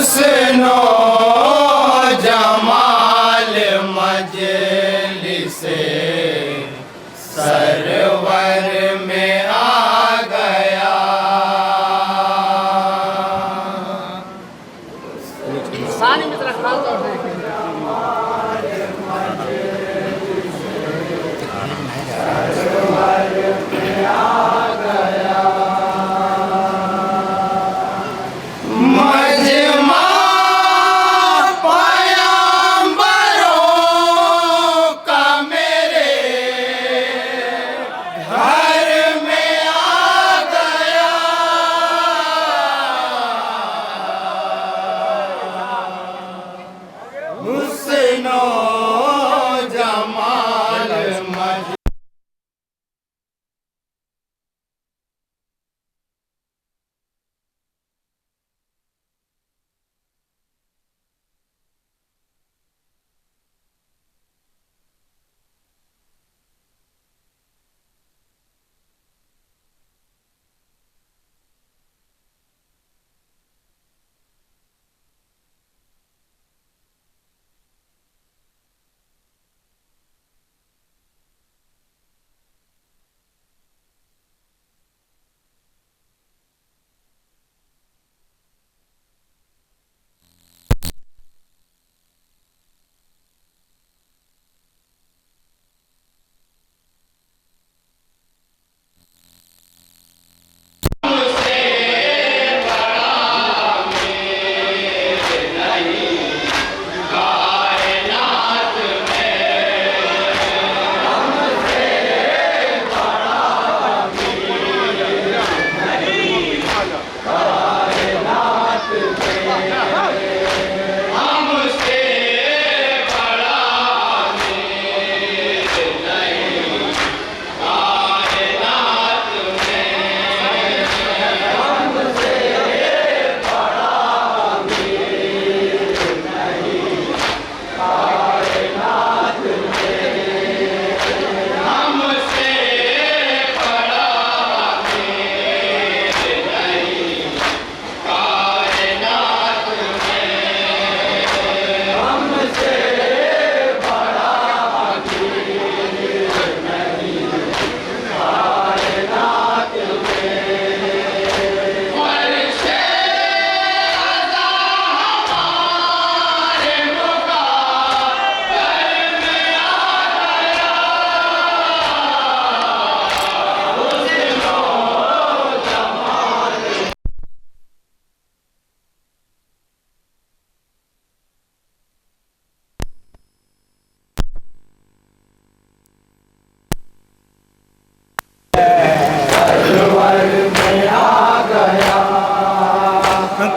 हुस्नो Jamal Majlise server में आ गया। सानी में तरह खाल तो है हुस्नो जमाल मजलिसे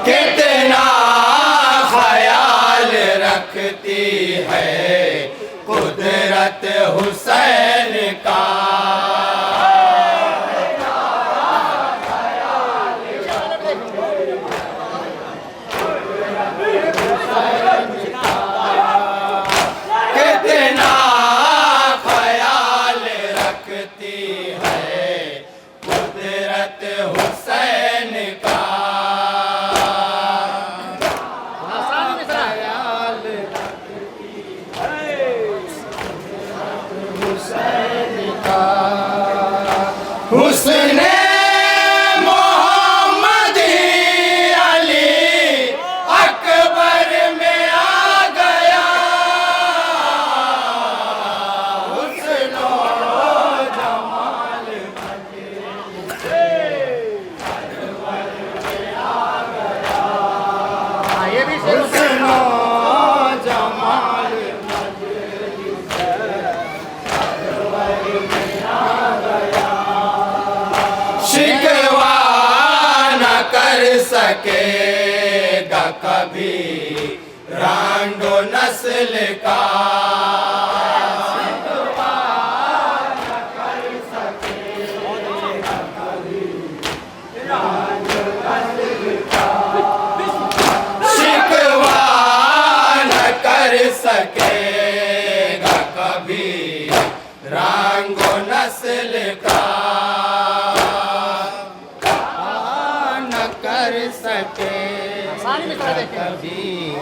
कितना ख्याल रखती है कुदरत हुसैन का। कितना ख्याल रखती है कुदरत हुसैन का। हुस्ने मोहम्मदी अली अकबर में आ गया। हुस्नो जमाल मजलिसे सरवर में आ गया। ये भी हुस्नो जमाल मजलिसे सरवर में आ गया। शिकवा न कर सकेगा कभी रांडो नस्ल का। शिकवा न कर सकेगा कभी रांडो नस्ल का। शिकवा न कर सकेगा कभी रांगो नस्ल का। न कर सके कभी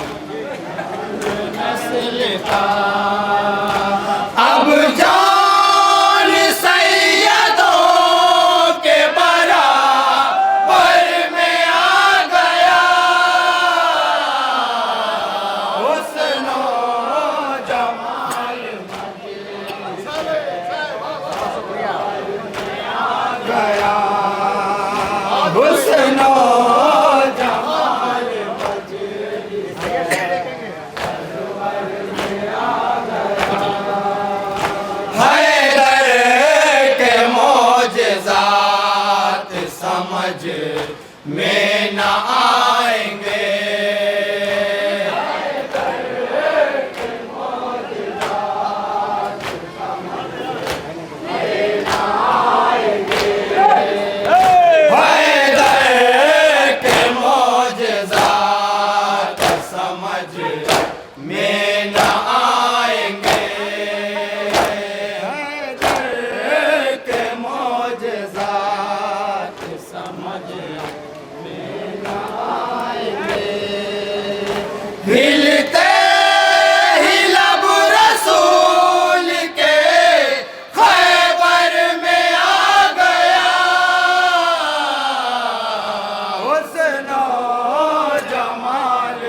नस्ल का अब जान सैयदों के बराबर में आ गया हुस्नो जमाल गया हुस्नो समझ में न आएंगे हैदर के मौजज़ात समझ में न आएंगे हैदर के मौजज़ात समझ में न आएंगे हिलते ही लब रसूल के खैबर में आ गया हुस्नो जमाल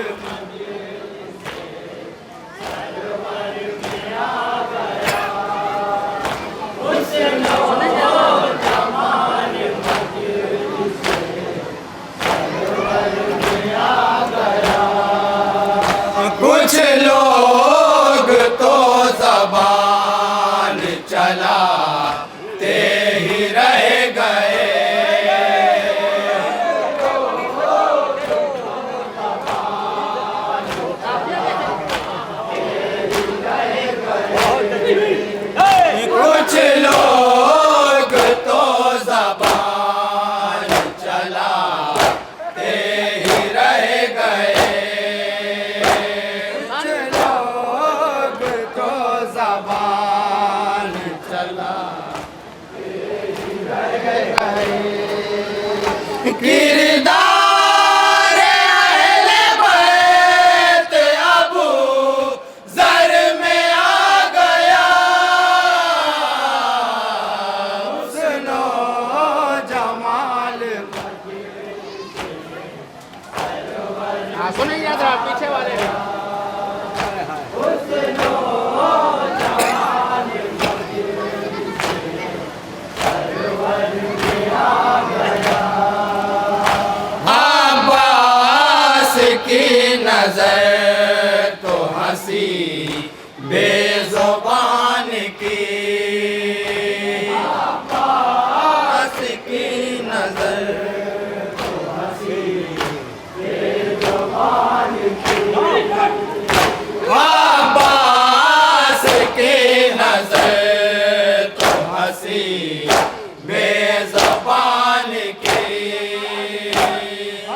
सरवर में आ गया हुस्नो कुछ लोग तो ज़बान चलाते ही रह गए कुछ लोग तो ज़बान चलाते ही रह गए ज़बान चला किरदार अहले बैत अबू ज़र में आ गया हुस्नो जमाल सुनिए याद रहा पीछे वाले अब्बास की नजर तो हंसी बेज़ुबान की अब्बास की नजर तो हंसी बेज़ुबान की अब्बास की नजर तो हंसी बेज़ुबान की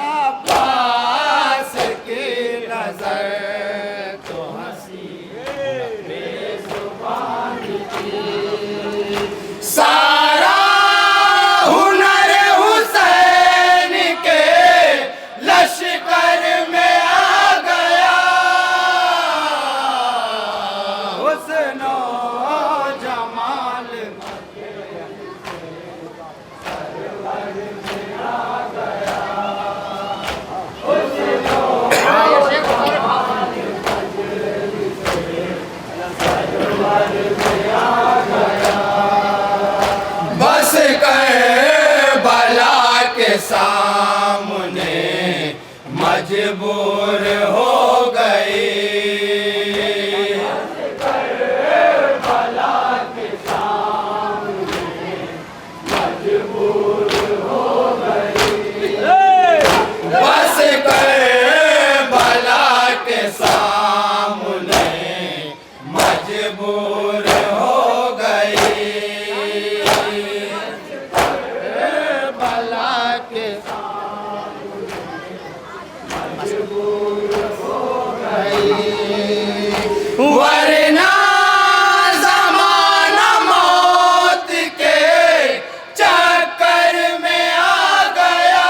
अब्बास की नजर तो हंसी बेज़ुबान की सारा हुनर हुसैन के लश्कर में आ गया हुस्नो जमाल बस करबला के सामने मजबूर हो गई करबला के सामने मजबूर हो गई बस करबला के सामने मजबूर हो गई करबला के मजबूर हो गई वरना ज़माना मौत के चक्कर में आ गया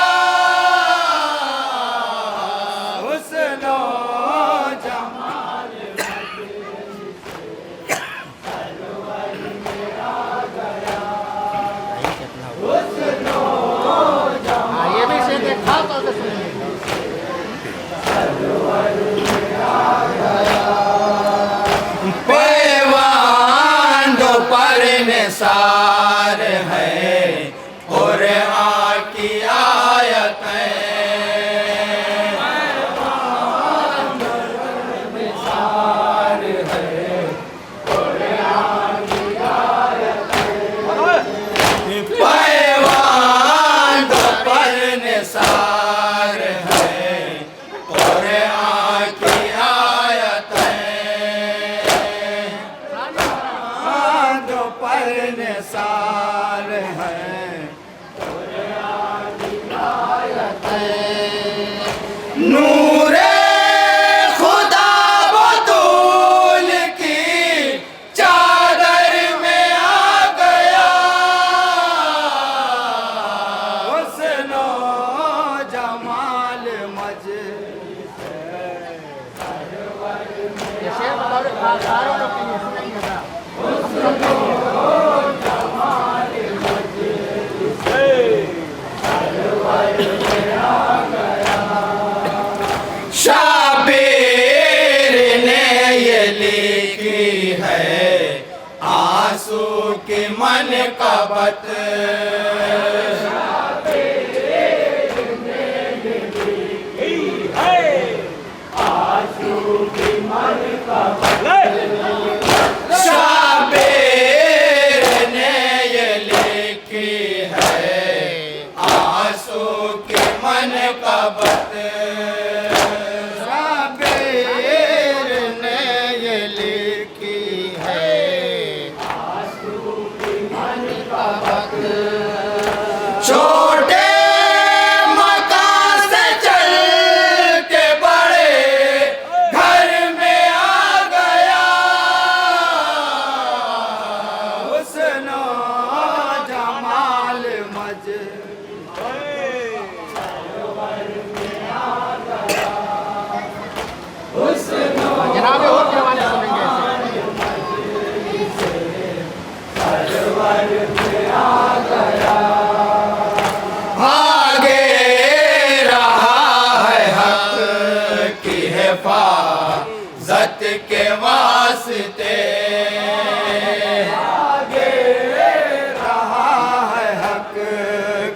सारे लोग के लिए सुनेंगे जरा। शाबीर ने ये लिखी है आंसू की मनकबत। शाबीर ने ये लिखी है आंसू की मनकबत। शाबीर ने ये लिखी है आंसू की मनकबत। छोटे मकान से चल के बड़े घर में आ गया हुस्न जमाल मज। जनाब और के हवाले सुनेंगे ऐसे। आगे रहा है हक की हिफाजत के वास्ते। आगे रहा है हक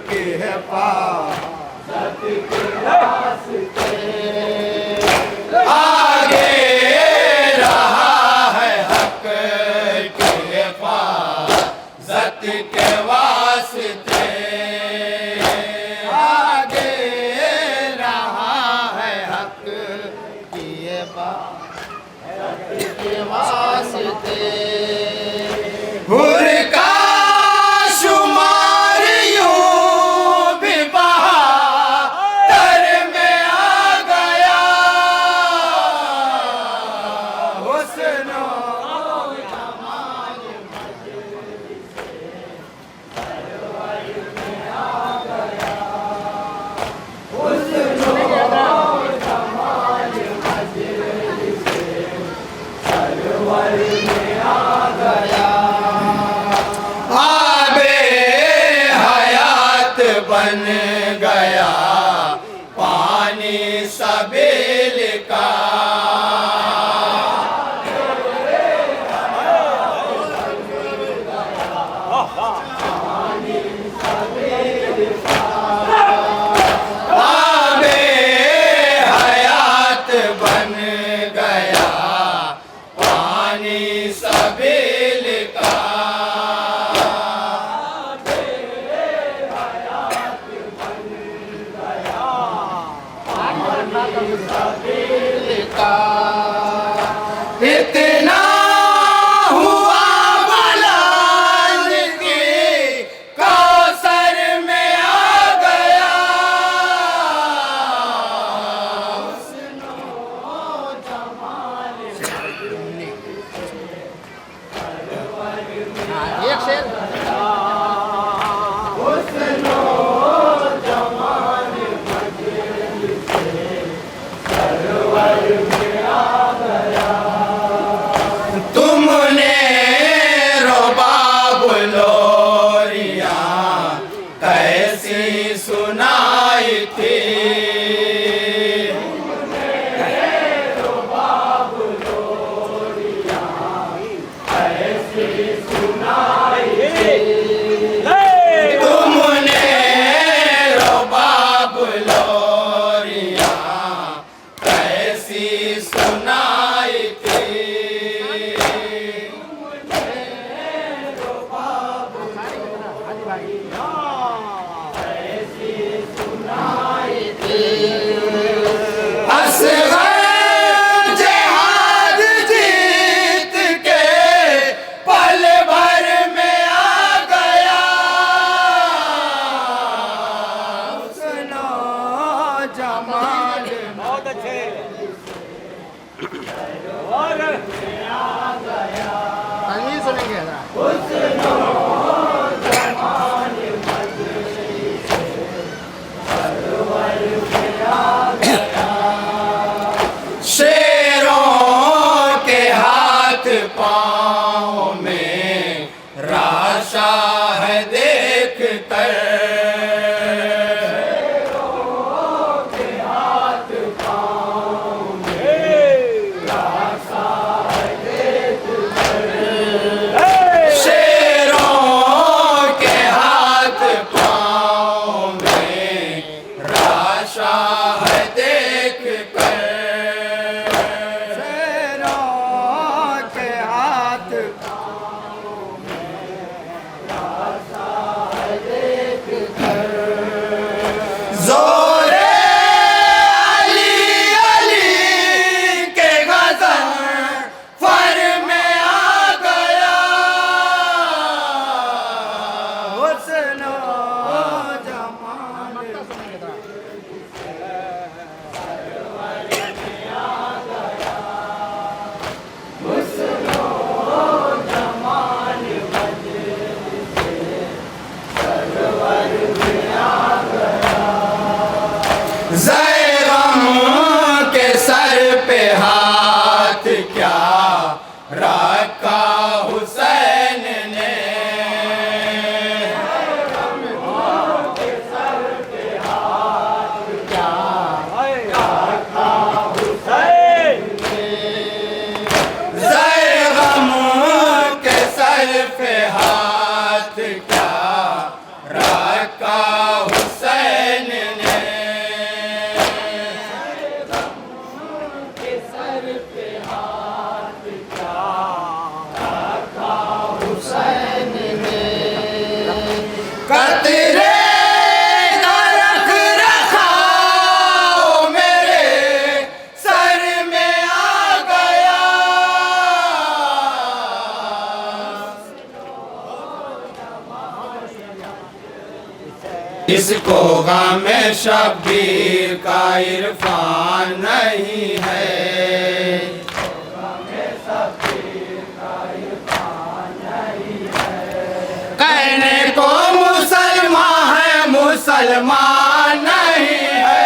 की हिफाजत के वास्ते। आगे रहा है हक की हिफाजत के वास्ते। आगे रहा है हक की हिफाजत के वास्ते। हुर का शुमार यूं भी बहार में आ गया हुस्न आबे हयात बन गया पानी सबेल का। आबे हयात बन गया पानी सबेल का। इतना हुआ बुलंद कि कौसर में आ गया हाँ, एक शेर। तुमने रुबाब लोरियां कैसी सुनाई थी। तुमने रुबाब लोरियां कैसी सुनाई थी। असगर जिहाद जीत के पल भर में आ गया हुस्न जमाल। बहुत अच्छे। तनवीर सुनेंगे जरा। शेरों के हाथ पे हाथ क्या रखा हुसैन ने। ज़ैगम के सर पे हाथ क्या रखा हुसैन ने। कतरे का रख रखा मेरे सर में आ गया। इसको गम शब्बीर का इरफान नहीं है। कहने को मुसलमान है, मुसलमान नहीं है।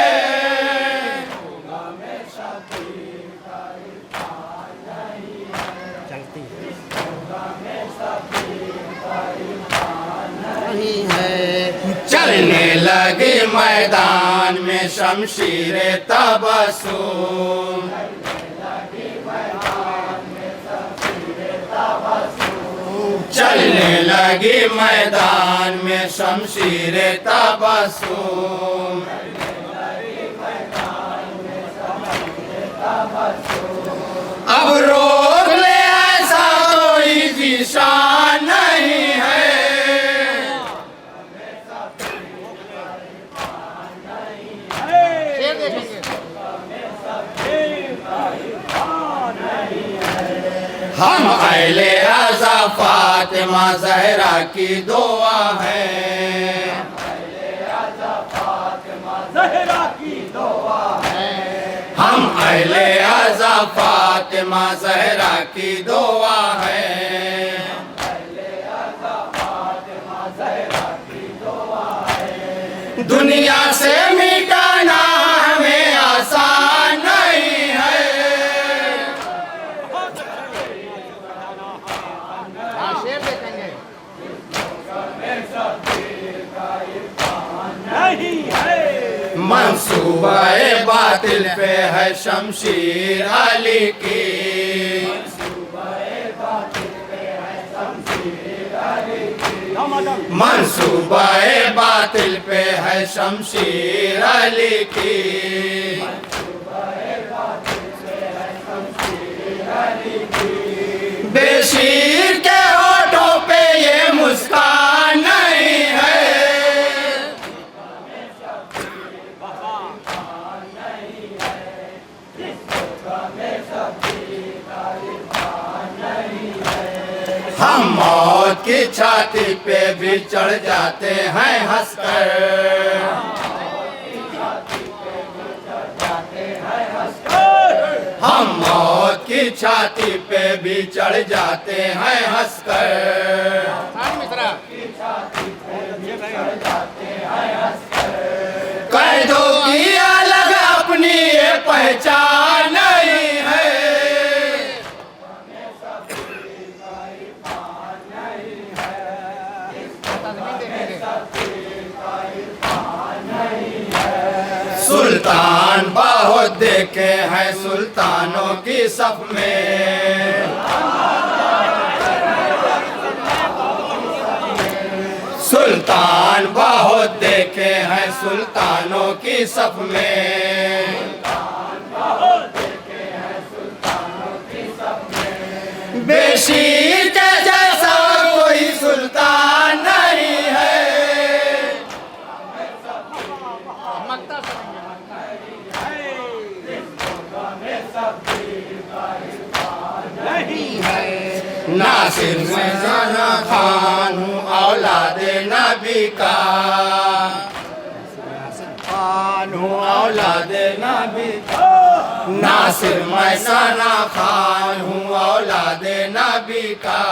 नहीं है। चलने लगी मैदान में शमशीर तबस्सुम। चलने लगी मैदान में शमशीर तबस्सुम। अब रोक ले ऐसा कोई जिशान नहीं है। शेर देखेंगे। हम अहले रज़ा फातिमा ज़हरा की दुआ है। हम अहले रज़ा फातिमा ज़हरा की दुआ है। दुनिया से मिटाना हमें आसान नहीं है। हाँ, शेर देखेंगे। मंसूबा बातिल पे है शमशीर अली की। मंसूबा बातिल पे है शमशीर अली की। बेशीर के होठों पे ये मुस्कान नहीं है। हम मौत की छाती पे भी चढ़ जाते हैं हंसकर। हम मौत की छाती पे भी चढ़ जाते हैं हंसकर। कैदों की अलग अपनी ये पहचान नहीं है। सुल्तान बहुत देखे हैं सुल्तानों की सफ में। सुल्तान बहुत देखे हैं सुल्तानों की सफ में। बेशीर के जैसा कोई सुल्तान नहीं है। नासिर मैं ज़रा खान हूँ औलाद नबी का। खान हूँ औलाद नबी का। नासिर मैं ज़रा खान हूँ औलाद नबी का।